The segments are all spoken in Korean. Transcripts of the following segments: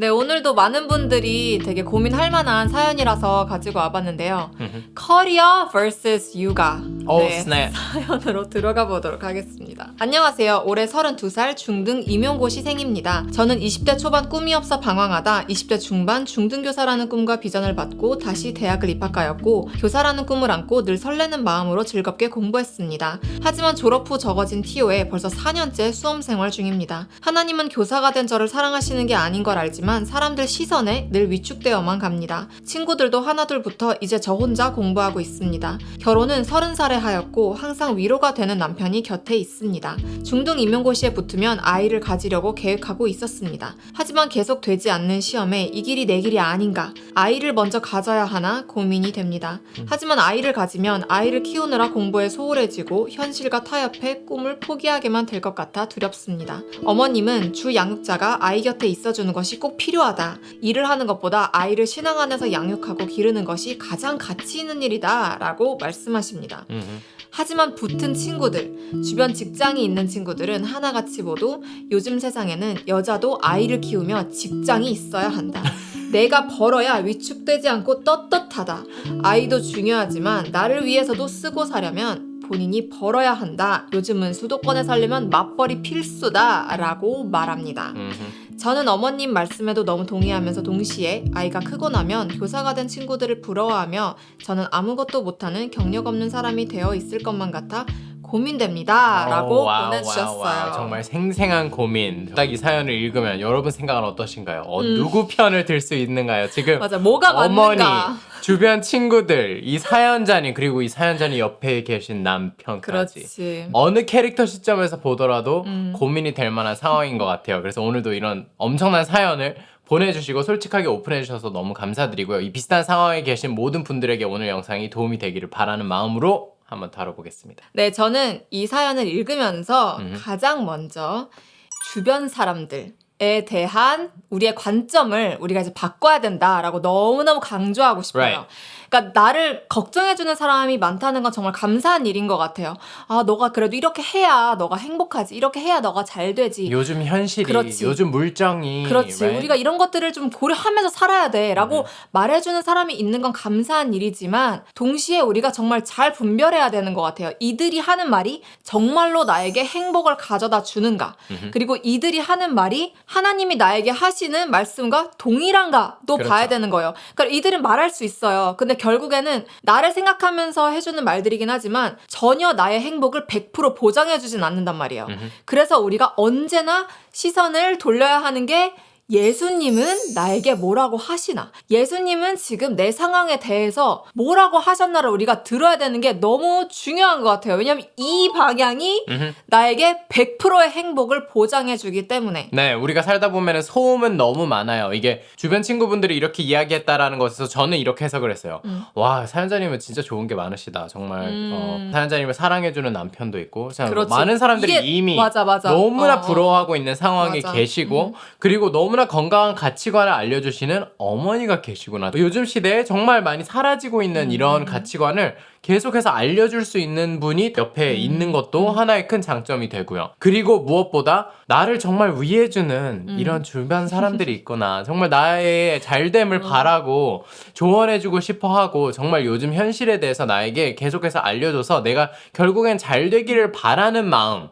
네, 오늘도 많은 분들이 되게 고민할 만한 사연이라서 가지고 와봤는데요. 커리어 vs 육아. 스냅. 사연으로 들어가 보도록 하겠습니다. 안녕하세요. 올해 32살 중등 임용고시생입니다. 저는 20대 초반 꿈이 없어 방황하다 20대 중반 중등교사라는 꿈과 비전을 받고 다시 대학을 입학하였고 교사라는 꿈을 안고 늘 설레는 마음으로 즐겁게 공부했습니다. 하지만 졸업 후 적어진 TO에 벌써 4년째 수험생활 중입니다. 하나님은 교사가 된 저를 사랑하시는 게 아닌 걸 알지만 사람들 시선에 늘 위축되어만 갑니다. 친구들도 하나둘부터 이제 저 혼자 공부하고 있습니다. 결혼은 30살에 하였고 항상 위로가 되는 남편이 곁에 있습니다. 중등 임용고시에 붙으면 아이를 가지려고 계획하고 있었습니다. 하지만 계속 되지 않는 시험에 이 길이 내 길이 아닌가, 아이를 먼저 가져야 하나 고민이 됩니다. 하지만 아이를 가지면 아이를 키우느라 공부에 소홀해지고 현실과 타협해 꿈을 포기하게만 될 것 같아 두렵습니다. 어머님은 주 양육자가 아이 곁에 있어주는 것이 꼭 필요하다. 일을 하는 것보다 아이를 신앙 안에서 양육하고 기르는 것이 가장 가치 있는 일이다 라고 말씀하십니다. 하지만 붙은 친구들, 주변 직장이 있는 친구들은 하나같이 모두 요즘 세상에는 여자도 아이를 키우며 직장이 있어야 한다. 내가 벌어야 위축되지 않고 떳떳하다. 아이도 중요하지만 나를 위해서도 쓰고 사려면 본인이 벌어야 한다. 요즘은 수도권에 살려면 맞벌이 필수다 라고 말합니다. 저는 어머님 말씀에도 너무 동의하면서 동시에 아이가 크고 나면 교사가 된 친구들을 부러워하며 저는 아무것도 못하는 경력 없는 사람이 되어 있을 것만 같아 고민됩니다 라고 보내주셨어요. 정말 생생한 고민. 딱 이 사연을 읽으면 여러분 생각은 어떠신가요? 누구 편을 들 수 있는가요? 지금 맞아, 뭐가 어머니, 맞는가. 주변 친구들, 이 사연자님, 그리고 이 사연자님 옆에 계신 남편까지. 그렇지. 어느 캐릭터 시점에서 보더라도 고민이 될 만한 상황인 것 같아요. 그래서 오늘도 이런 엄청난 사연을 보내주시고 솔직하게 오픈해주셔서 너무 감사드리고요. 이 비슷한 상황에 계신 모든 분들에게 오늘 영상이 도움이 되기를 바라는 마음으로 한번 다뤄보겠습니다. 네, 저는 이 사연을 읽으면서 가장 먼저 주변 사람들에 대한 우리의 관점을 우리가 이제 바꿔야 된다라고 너무너무 강조하고 싶어요. Right. 그러니까 나를 걱정해주는 사람이 많다는 건 정말 감사한 일인 것 같아요. 아, 너가 그래도 이렇게 해야 너가 행복하지. 이렇게 해야 너가 잘 되지. 요즘 현실이, 그렇지. 요즘 물정이. 그렇지. right? 우리가 이런 것들을 좀 고려하면서 살아야 돼 라고 말해주는 사람이 있는 건 감사한 일이지만 동시에 우리가 정말 잘 분별해야 되는 것 같아요. 이들이 하는 말이 정말로 나에게 행복을 가져다 주는가, 그리고 이들이 하는 말이 하나님이 나에게 하시는 말씀과 동일한가도 그렇죠. 봐야 되는 거예요. 그러니까 이들은 말할 수 있어요. 근데 결국에는 나를 생각하면서 해주는 말들이긴 하지만 전혀 나의 행복을 100% 보장해주진 않는단 말이에요. 그래서 우리가 언제나 시선을 돌려야 하는 게 예수님은 나에게 뭐라고 하시나? 예수님은 지금 내 상황에 대해서 뭐라고 하셨나를 우리가 들어야 되는 게 너무 중요한 것 같아요. 왜냐하면 이 방향이 나에게 100%의 행복을 보장해주기 때문에. 네, 우리가 살다 보면은 소음은 너무 많아요. 이게 주변 친구분들이 이렇게 이야기했다라는 것에서 저는 이렇게 해석을 했어요. 와, 사연자님은 진짜 좋은 게 많으시다. 정말 사연자님을 사랑해주는 남편도 있고 그렇지. 많은 사람들이 이게 이미 맞아. 너무나 부러워하고 있는 상황에 맞아. 계시고 그리고 너무나 건강한 가치관을 알려주시는 어머니가 계시구나. 요즘 시대에 정말 많이 사라지고 있는 이런 가치관을 계속해서 알려줄 수 있는 분이 옆에 있는 것도 하나의 큰 장점이 되고요. 그리고 무엇보다 나를 정말 위해주는 이런 주변 사람들이 있구나. 정말 나의 잘됨을 바라고 조언해주고 싶어하고 정말 요즘 현실에 대해서 나에게 계속해서 알려줘서 내가 결국엔 잘 되기를 바라는 마음,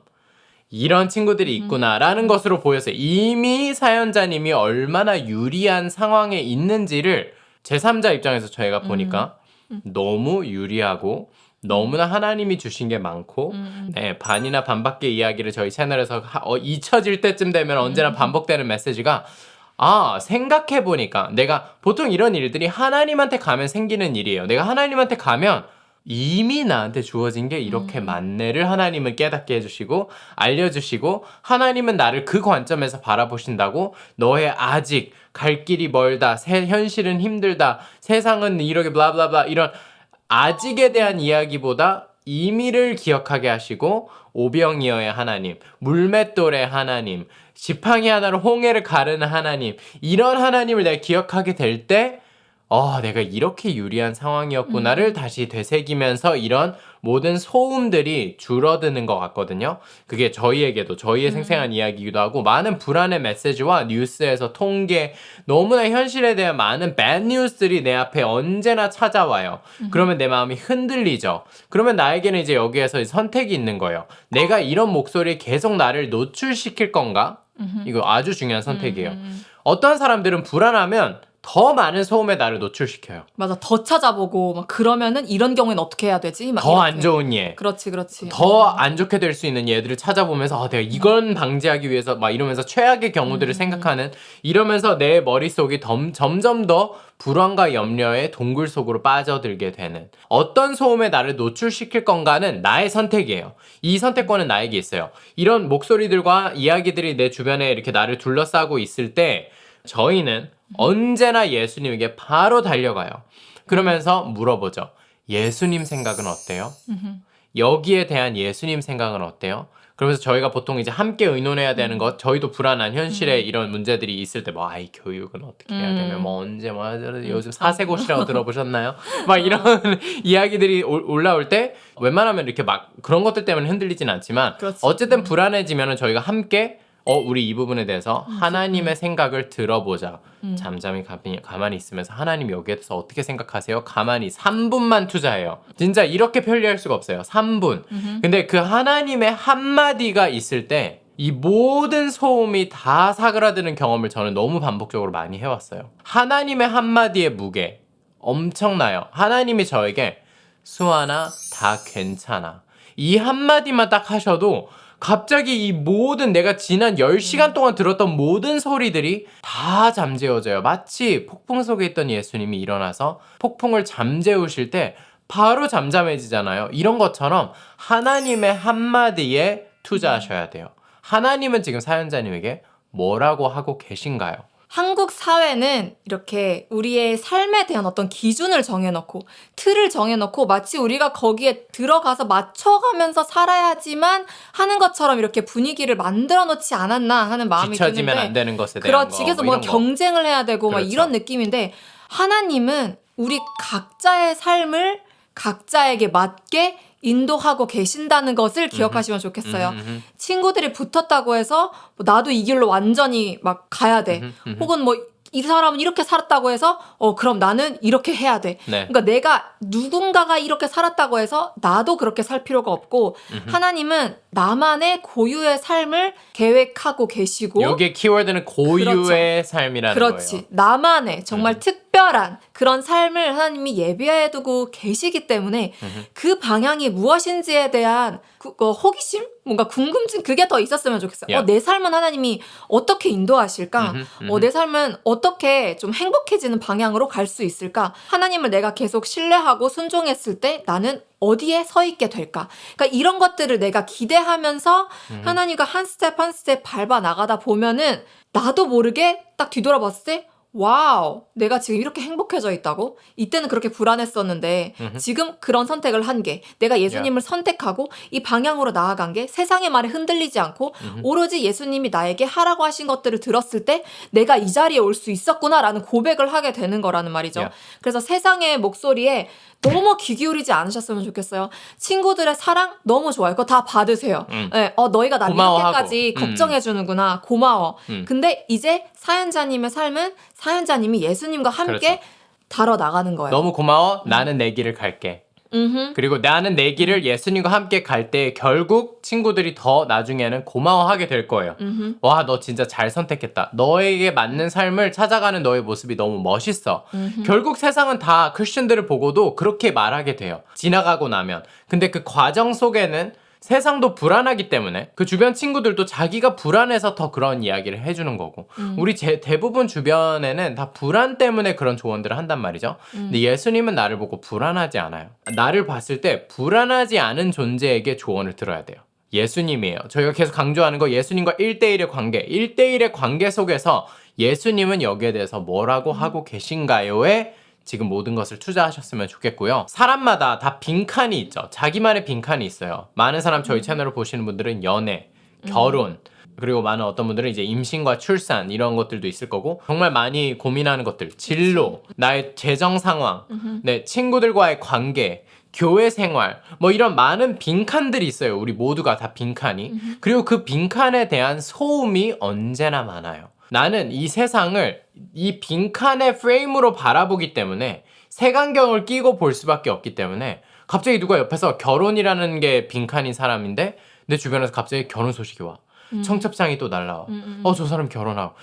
이런 친구들이 있구나라는 것으로 보였어요. 이미 사연자님이 얼마나 유리한 상황에 있는지를 제3자 입장에서 저희가 보니까 너무 유리하고 너무나 하나님이 주신 게 많고 네, 반이나 반밖의 이야기를 저희 채널에서 잊혀질 때쯤 되면 언제나 반복되는 메시지가 생각해보니까 내가 보통 이런 일들이 하나님한테 가면 생기는 일이에요. 내가 하나님한테 가면 이미 나한테 주어진 게 이렇게 많네를 하나님은 깨닫게 해주시고 알려주시고 하나님은 나를 그 관점에서 바라보신다고 너의 아직 갈 길이 멀다, 현실은 힘들다, 세상은 이렇게 블라블라블라 이런 아직에 대한 이야기보다 이미를 기억하게 하시고 오병이어의 하나님, 물맷돌의 하나님, 지팡이 하나로 홍해를 가르는 하나님, 이런 하나님을 내가 기억하게 될 때 내가 이렇게 유리한 상황이었구나를 다시 되새기면서 이런 모든 소음들이 줄어드는 것 같거든요. 그게 저희에게도 저희의 생생한 이야기이기도 하고 많은 불안의 메시지와 뉴스에서 통계 너무나 현실에 대한 많은 bad news들이 내 앞에 언제나 찾아와요. 그러면 내 마음이 흔들리죠. 그러면 나에게는 이제 여기에서 선택이 있는 거예요. 내가 이런 목소리에 계속 나를 노출시킬 건가? 이거 아주 중요한 선택이에요. 어떤 사람들은 불안하면 더 많은 소음에 나를 노출시켜요. 맞아. 더 찾아보고 막 그러면은 이런 경우에는 어떻게 해야 되지? 막 더 안 이렇게. 좋은 예. 그렇지, 그렇지. 더 안 좋게 될 수 있는 예들을 찾아보면서 내가 이건 방지하기 위해서 막 이러면서 최악의 경우들을 생각하는 이러면서 내 머릿속이 점점 더 불안과 염려의 동굴 속으로 빠져들게 되는 어떤 소음에 나를 노출시킬 건가는 나의 선택이에요. 이 선택권은 나에게 있어요. 이런 목소리들과 이야기들이 내 주변에 이렇게 나를 둘러싸고 있을 때 저희는 언제나 예수님에게 바로 달려가요. 그러면서 물어보죠. 예수님 생각은 어때요? 여기에 대한 예수님 생각은 어때요? 그러면서 저희가 보통 이제 함께 의논해야 되는 것, 저희도 불안한 현실에 이런 문제들이 있을 때 뭐 아이 교육은 어떻게 해야 되면 뭐 언제 뭐 요즘 사세고시라고 들어보셨나요? 막 이런 이야기들이 올라올 때 웬만하면 이렇게 막 그런 것들 때문에 흔들리진 않지만 그렇지. 어쨌든 불안해지면은 저희가 함께 우리 이 부분에 대해서 하나님의 생각을 들어보자. 잠잠히 가만히 있으면서 하나님 여기에 대해서 어떻게 생각하세요? 가만히 3분만 투자해요. 진짜 이렇게 편리할 수가 없어요. 3분. 근데 그 하나님의 한마디가 있을 때 이 모든 소음이 다 사그라드는 경험을 저는 너무 반복적으로 많이 해왔어요. 하나님의 한마디의 무게 엄청나요. 하나님이 저에게 수아나 다 괜찮아. 이 한마디만 딱 하셔도 갑자기 이 모든 내가 지난 10시간 동안 들었던 모든 소리들이 다 잠재워져요. 마치 폭풍 속에 있던 예수님이 일어나서 폭풍을 잠재우실 때 바로 잠잠해지잖아요. 이런 것처럼 하나님의 한마디에 투자하셔야 돼요. 하나님은 지금 사연자님에게 뭐라고 하고 계신가요? 한국 사회는 이렇게 우리의 삶에 대한 어떤 기준을 정해놓고 틀을 정해놓고 마치 우리가 거기에 들어가서 맞춰가면서 살아야지만 하는 것처럼 이렇게 분위기를 만들어 놓지 않았나 하는 마음이 뒤처지면 드는데 안 되는 것에 대한 그렇지. 거, 그래서 뭐 뭐 이런 거. 경쟁을 해야 되고 막 그렇죠. 이런 느낌인데 하나님은 우리 각자의 삶을 각자에게 맞게 인도하고 계신다는 것을 기억하시면 좋겠어요. 친구들이 붙었다고 해서 뭐 나도 이 길로 완전히 막 가야 돼. 혹은 뭐 이 사람은 이렇게 살았다고 해서 그럼 나는 이렇게 해야 돼. 네. 그러니까 내가 누군가가 이렇게 살았다고 해서 나도 그렇게 살 필요가 없고 하나님은 나만의 고유의 삶을 계획하고 계시고 여기에 키워드는 고유의 삶이라는 그렇지. 거예요. 나만의 정말 특별한 그런 삶을 하나님이 예비해 두고 계시기 때문에 그 방향이 무엇인지에 대한 호기심? 뭔가 궁금증 그게 더 있었으면 좋겠어요. Yeah. 내 삶은 하나님이 어떻게 인도하실까? 내 삶은 어떻게 좀 행복해지는 방향으로 갈 수 있을까? 하나님을 내가 계속 신뢰하고 순종했을 때 나는 어디에 서 있게 될까? 그러니까 이런 것들을 내가 기대하면서 하나님과 한 스텝 한 스텝 밟아 나가다 보면은 나도 모르게 딱 뒤돌아봤을 때 와우, 내가 지금 이렇게 행복해져 있다고? 이때는 그렇게 불안했었는데 지금 그런 선택을 한 게 내가 예수님을 선택하고 이 방향으로 나아간 게 세상의 말에 흔들리지 않고 오로지 예수님이 나에게 하라고 하신 것들을 들었을 때 내가 이 자리에 올 수 있었구나라는 고백을 하게 되는 거라는 말이죠. Yeah. 그래서 세상의 목소리에 너무 귀 기울이지 않으셨으면 좋겠어요. 친구들의 사랑 너무 좋아요. 그거 다 받으세요. 네, 너희가 날 고마워하고. 이렇게까지 걱정해주는구나. 고마워. 근데 이제 사연자님의 삶은 사연자님이 예수님과 함께 그렇죠. 다뤄 나가는 거예요. 너무 고마워. 나는 내 길을 갈게. 그리고 나는 내 길을 예수님과 함께 갈 때 결국 친구들이 더 나중에는 고마워하게 될 거예요. 와, 너 진짜 잘 선택했다. 너에게 맞는 삶을 찾아가는 너의 모습이 너무 멋있어. 결국 세상은 다 크리스천들을 보고도 그렇게 말하게 돼요. 지나가고 나면. 근데 그 과정 속에는 세상도 불안하기 때문에 그 주변 친구들도 자기가 불안해서 더 그런 이야기를 해주는 거고 우리 대부분 주변에는 다 불안 때문에 그런 조언들을 한단 말이죠. 근데 예수님은 나를 보고 불안하지 않아요. 나를 봤을 때 불안하지 않은 존재에게 조언을 들어야 돼요. 예수님이에요. 저희가 계속 강조하는 거 예수님과 1대1의 관계 1대1의 관계 속에서 예수님은 여기에 대해서 뭐라고 하고 계신가요에 지금 모든 것을 투자하셨으면 좋겠고요. 사람마다 다 빈칸이 있죠. 자기만의 빈칸이 있어요. 많은 사람 저희 채널을 보시는 분들은 연애, 결혼, 그리고 많은 어떤 분들은 이제 임신과 출산 이런 것들도 있을 거고 정말 많이 고민하는 것들 진로, 나의 재정 상황, 네, 친구들과의 관계, 교회 생활 뭐 이런 많은 빈칸들이 있어요. 우리 모두가 다 빈칸이. 그리고 그 빈칸에 대한 소음이 언제나 많아요. 나는 이 세상을 이 빈칸의 프레임으로 바라보기 때문에 색안경을 끼고 볼 수밖에 없기 때문에 갑자기 누가 옆에서 결혼이라는 게 빈칸인 사람인데 내 주변에서 갑자기 결혼 소식이 와. 청첩장이 또 날라와. 저 사람 결혼하고.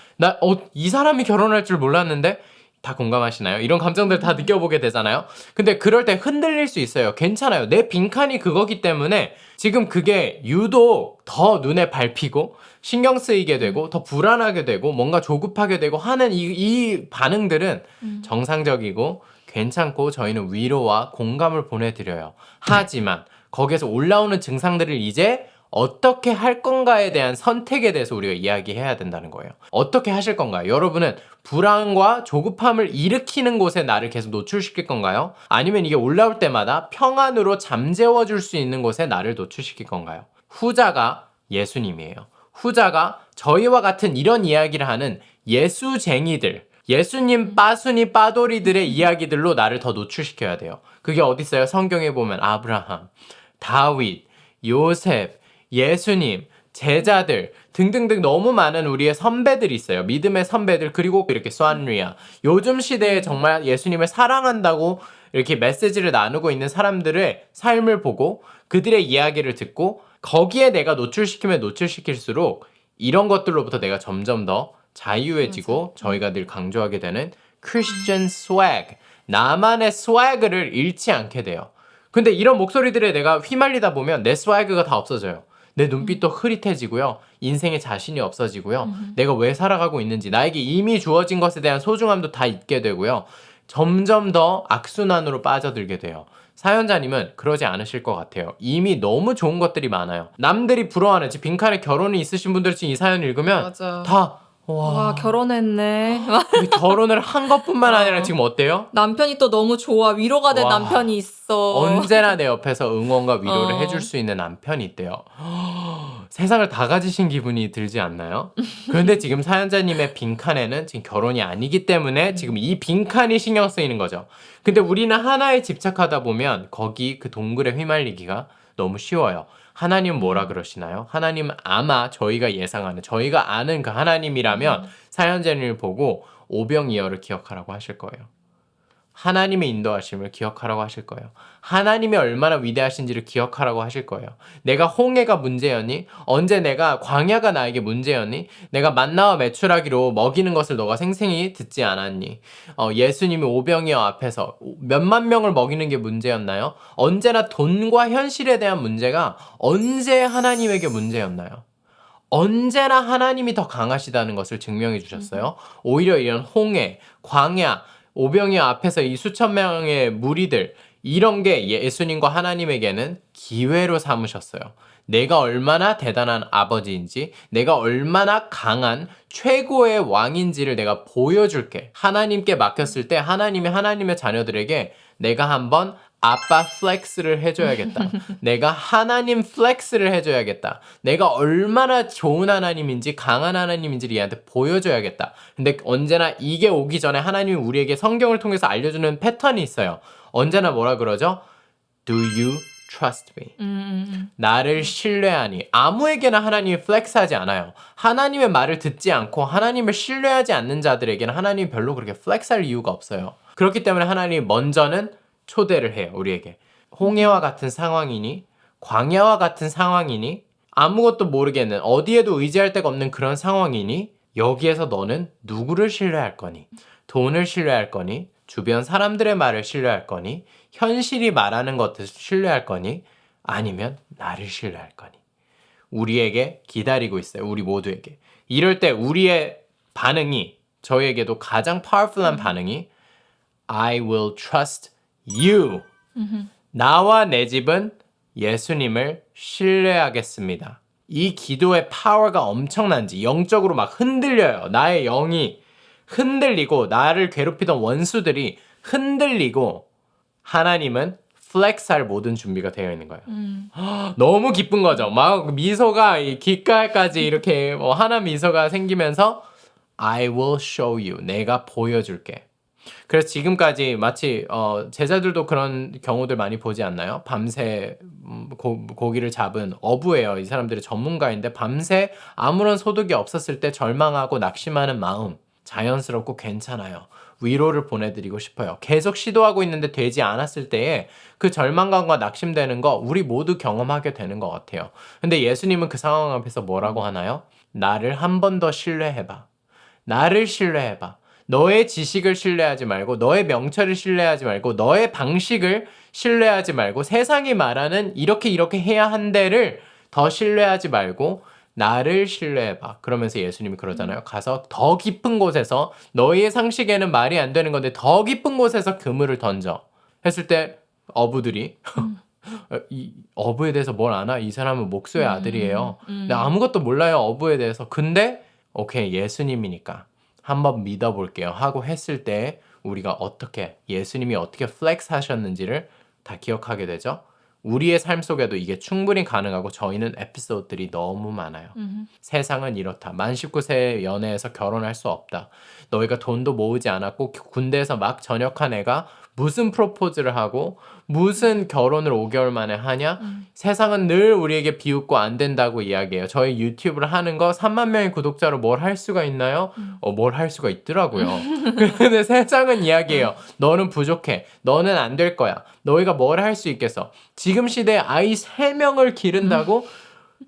이 사람이 결혼할 줄 몰랐는데 다 공감하시나요? 이런 감정들 다 느껴보게 되잖아요. 근데 그럴 때 흔들릴 수 있어요. 괜찮아요. 내 빈칸이 그거기 때문에 지금 그게 유독 더 눈에 밟히고 신경 쓰이게 되고 더 불안하게 되고 뭔가 조급하게 되고 하는 이 반응들은 정상적이고 괜찮고 저희는 위로와 공감을 보내드려요. 하지만 거기에서 올라오는 증상들을 이제 어떻게 할 건가에 대한 선택에 대해서 우리가 이야기해야 된다는 거예요. 어떻게 하실 건가요? 여러분은 불안과 조급함을 일으키는 곳에 나를 계속 노출시킬 건가요? 아니면 이게 올라올 때마다 평안으로 잠재워 줄 수 있는 곳에 나를 노출시킬 건가요? 후자가 예수님이에요. 후자가 저희와 같은 이런 이야기를 하는 예수쟁이들, 예수님 빠순이 빠돌이들의 이야기들로 나를 더 노출시켜야 돼요. 그게 어디 있어요? 성경에 보면 아브라함, 다윗, 요셉, 예수님, 제자들 등등등 너무 많은 우리의 선배들이 있어요. 믿음의 선배들 그리고 이렇게 수안리아 요즘 시대에 정말 예수님을 사랑한다고 이렇게 메시지를 나누고 있는 사람들의 삶을 보고 그들의 이야기를 듣고 거기에 내가 노출시키면 노출시킬수록 이런 것들로부터 내가 점점 더 자유해지고 저희가 늘 강조하게 되는 Christian swag 나만의 swag를 잃지 않게 돼요. 근데 이런 목소리들에 내가 휘말리다 보면 내 swag가 다 없어져요. 내 눈빛도 흐릿해지고요. 인생에 자신이 없어지고요. 내가 왜 살아가고 있는지 나에게 이미 주어진 것에 대한 소중함도 다 잊게 되고요. 점점 더 악순환으로 빠져들게 돼요. 사연자님은 그러지 않으실 것 같아요. 이미 너무 좋은 것들이 많아요. 남들이 부러워하는 지금 빈칸에 결혼이 있으신 분들 지금 이 사연 읽으면 맞아. 다 와, 결혼했네. 우리 결혼을 한 것뿐만 아니라 지금 어때요? 남편이 또 너무 좋아. 위로가 된 와. 남편이 있어. 언제나 내 옆에서 응원과 위로를 어. 해줄 수 있는 남편이 있대요. 세상을 다 가지신 기분이 들지 않나요? 그런데 지금 사연자님의 빈칸에는 지금 결혼이 아니기 때문에 지금 이 빈칸이 신경 쓰이는 거죠. 근데 우리는 하나에 집착하다 보면 거기 그 동굴에 휘말리기가 너무 쉬워요. 하나님은 뭐라 그러시나요? 하나님은 아마 저희가 예상하는, 저희가 아는 그 하나님이라면 사연자님을 보고 오병이어를 기억하라고 하실 거예요. 하나님의 인도하심을 기억하라고 하실 거예요. 하나님이 얼마나 위대하신지를 기억하라고 하실 거예요. 내가 홍해가 문제였니? 언제 내가 광야가 나에게 문제였니? 내가 만나와 메추라기로 먹이는 것을 너가 생생히 듣지 않았니? 예수님이 오병이어 앞에서 몇만 명을 먹이는 게 문제였나요? 언제나 돈과 현실에 대한 문제가 언제 하나님에게 문제였나요? 언제나 하나님이 더 강하시다는 것을 증명해 주셨어요. 오히려 이런 홍해, 광야, 오병이어 앞에서 이 수천 명의 무리들 이런 게 예수님과 하나님에게는 기회로 삼으셨어요. 내가 얼마나 대단한 아버지인지 내가 얼마나 강한 최고의 왕인지를 내가 보여줄게. 하나님께 맡겼을 때 하나님이 하나님의 자녀들에게 내가 한번 아빠 플렉스를 해줘야겠다. 내가 하나님 플렉스를 해줘야겠다. 내가 얼마나 좋은 하나님인지 강한 하나님인지를 얘한테 보여줘야겠다. 근데 언제나 이게 오기 전에 하나님이 우리에게 성경을 통해서 알려주는 패턴이 있어요. 언제나 뭐라 그러죠? Do you trust me? 나를 신뢰하니? 아무에게나 하나님이 플렉스하지 않아요. 하나님의 말을 듣지 않고 하나님을 신뢰하지 않는 자들에게는 하나님이 별로 그렇게 플렉스할 이유가 없어요. 그렇기 때문에 하나님이 먼저는 초대를 해요. 우리에게. 홍해와 같은 상황이니 광야와 같은 상황이니 아무것도 모르겠는 어디에도 의지할 데가 없는 그런 상황이니 여기에서 너는 누구를 신뢰할 거니? 돈을 신뢰할 거니? 주변 사람들의 말을 신뢰할 거니? 현실이 말하는 것을 신뢰할 거니? 아니면 나를 신뢰할 거니? 우리에게 기다리고 있어요. 우리 모두에게. 이럴 때 우리의 반응이 저에게도 가장 파워풀한 반응이 I will trust you. 나와 내 집은 예수님을 신뢰하겠습니다. 이 기도의 파워가 엄청난지 영적으로 막 흔들려요. 나의 영이 흔들리고 나를 괴롭히던 원수들이 흔들리고 하나님은 플렉스할 모든 준비가 되어 있는 거예요. 너무 기쁜 거죠. 막 미소가 이 귓가까지 이렇게 하나 미소가 생기면서 I will show you. 내가 보여줄게. 그래서 지금까지 마치 제자들도 그런 경우들 많이 보지 않나요? 밤새 고기를 잡은 어부예요. 이 사람들이 전문가인데 밤새 아무런 소득이 없었을 때 절망하고 낙심하는 마음 자연스럽고 괜찮아요. 위로를 보내드리고 싶어요. 계속 시도하고 있는데 되지 않았을 때에 그 절망감과 낙심되는 거 우리 모두 경험하게 되는 것 같아요. 근데 예수님은 그 상황 앞에서 뭐라고 하나요? 나를 한 번 더 신뢰해봐. 나를 신뢰해봐. 너의 지식을 신뢰하지 말고 너의 명철을 신뢰하지 말고 너의 방식을 신뢰하지 말고 세상이 말하는 이렇게 해야 한대를 더 신뢰하지 말고 나를 신뢰해봐. 그러면서 예수님이 그러잖아요. 가서 더 깊은 곳에서 너희의 상식에는 말이 안 되는 건데 더 깊은 곳에서 그물을 던져. 했을 때 어부들이 이 어부에 대해서 뭘 아나? 이 사람은 목수의 아들이에요. 근데 아무것도 몰라요. 어부에 대해서. 근데 오케이 예수님이니까 한번 믿어볼게요 하고 했을 때 우리가 어떻게 예수님이 어떻게 플렉스 하셨는지를 다 기억하게 되죠. 우리의 삶 속에도 이게 충분히 가능하고 저희는 에피소드들이 너무 많아요. 세상은 이렇다. 만 19세에 연애해서 결혼할 수 없다. 너희가 돈도 모으지 않았고 군대에서 막 전역한 애가 무슨 프로포즈를 하고 무슨 결혼을 5개월 만에 하냐? 세상은 늘 우리에게 비웃고 안 된다고 이야기해요. 저희 유튜브를 하는 거 3만 명의 구독자로 뭘 할 수가 있나요? 뭘 할 수가 있더라고요. 근데 세상은 이야기해요. 너는 부족해. 너는 안 될 거야. 너희가 뭘 할 수 있겠어. 지금 시대에 아이 3명을 기른다고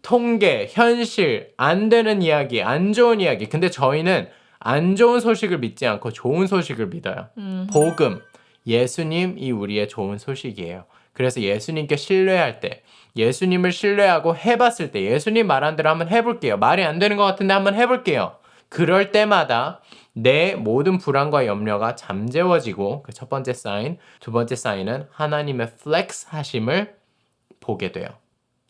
통계, 현실, 안 되는 이야기, 안 좋은 이야기. 근데 저희는 안 좋은 소식을 믿지 않고 좋은 소식을 믿어요. 복음. 예수님이 우리의 좋은 소식이에요. 그래서 예수님께 신뢰할 때 예수님을 신뢰하고 해봤을 때 예수님 말한 대로 한번 해볼게요. 말이 안 되는 것 같은데 한번 해볼게요. 그럴 때마다 내 모든 불안과 염려가 잠재워지고 그 첫 번째 사인, 두 번째 사인은 하나님의 플렉스 하심을 보게 돼요.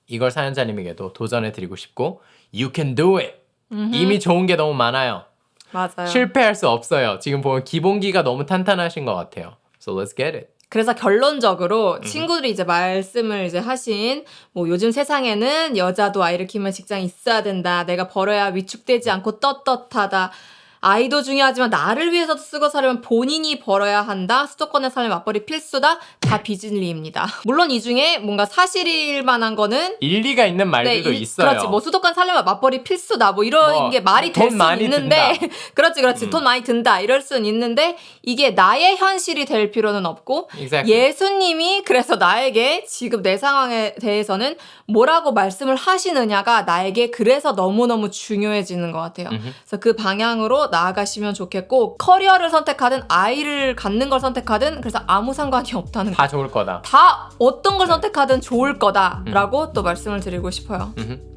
이걸 사연자님에게도 도전해드리고 싶고 You can do it! 이미 좋은 게 너무 많아요. 맞아요. 실패할 수 없어요. 지금 보면 기본기가 너무 탄탄하신 것 같아요. So let's get it. 그래서 결론적으로 친구들이 이제 말씀을 이제 하신 뭐 요즘 세상에는 여자도 아이를 키우면 직장이 있어야 된다. 내가 벌어야 위축되지 않고 떳떳하다. 아이도 중요하지만 나를 위해서 쓰고 살려면 본인이 벌어야 한다. 수도권의 삶의 맞벌이 필수다. 다 비진리입니다. 물론 이 중에 뭔가 사실일 만한 거는 일리가 있는 말들도 있어요. 그렇지. 뭐 수도권 살려면 맞벌이 필수다. 뭐 이런 게 말이 될 수는 있는데 그렇지. 돈 많이 든다. 이럴 수는 있는데 이게 나의 현실이 될 필요는 없고 Exactly. 예수님이 그래서 나에게 지금 내 상황에 대해서는 뭐라고 말씀을 하시느냐가 나에게 그래서 너무너무 중요해지는 것 같아요. 그래서 그 방향으로 나아가시면 좋겠고 커리어를 선택하든 아이를 갖는 걸 선택하든 그래서 아무 상관이 없다는 다 좋을 거다. 다 어떤 걸 선택하든 좋을 거다라고 또 말씀을 드리고 싶어요.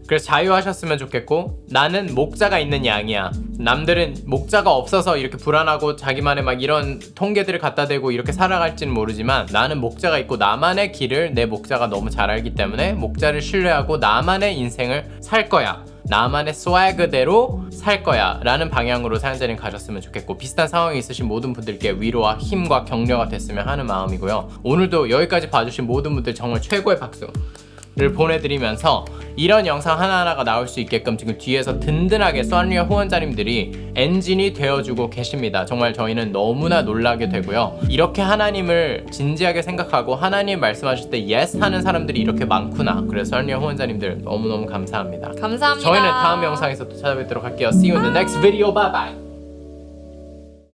그래서 자유하셨으면 좋겠고 나는 목자가 있는 양이야. 남들은 목자가 없어서 이렇게 불안하고 자기만의 막 이런 통계들을 갖다 대고 이렇게 살아갈지는 모르지만 나는 목자가 있고 나만의 길을 내 목자가 너무 잘 알기 때문에 목자를 신뢰하고 나만의 인생을 살 거야. 나만의 스와그대로 살 거야 라는 방향으로 사연자님 가셨으면 좋겠고 비슷한 상황이 있으신 모든 분들께 위로와 힘과 격려가 됐으면 하는 마음이고요. 오늘도 여기까지 봐주신 모든 분들 정말 최고의 박수를 보내드리면서 이런 영상 하나하나가 나올 수 있게끔 지금 뒤에서 든든하게 썬리어 후원자님들이 엔진이 되어주고 계십니다. 정말 저희는 너무나 놀라게 되고요. 이렇게 하나님을 진지하게 생각하고 하나님 말씀하실 때 yes 하는 사람들이 이렇게 많구나. 그래서 썬리어 후원자님들 너무너무 감사합니다. 감사합니다. 저희는 다음 영상에서 또 찾아뵙도록 할게요. See you in the next video. Bye bye.